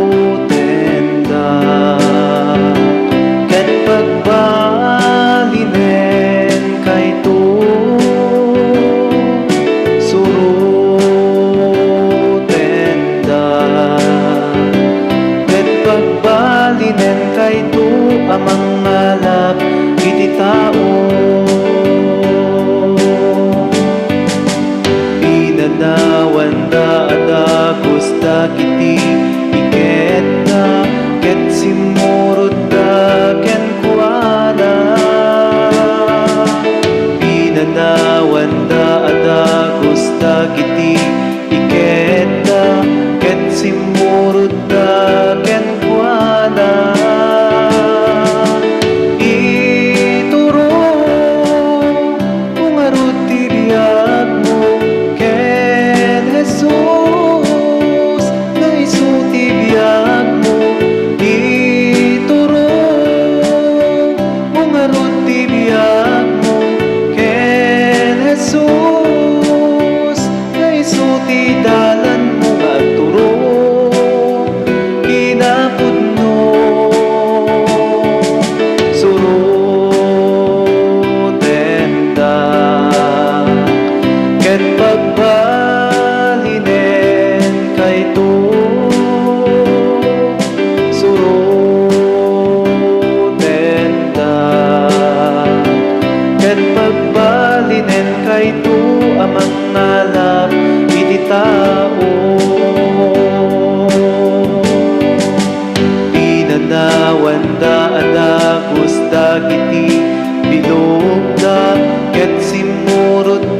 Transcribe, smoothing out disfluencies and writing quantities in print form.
Surutenda ket pagbalinen kayto. Surutenda ket pagbalinen kayto amang ngalap iti tao. Pinadawanda adagos dagiti iketda ket simurot da ken kuana. Pinadawanda adagos dagiti iketda ket simurot da ken kuana. Ituro kung arut ti biag mo ken Jesus, nga isu ti biag mo. Ituro kung arut ti biag mo ken Jesus, nga isu ti dalan mo nga agturo kinapudno. Surutenda ket pagbalinen kayto. Surutenda ket pagbalinen kayto amang ngalap iti tao. Pinadawanda adagos dagiti bilogda ket simurot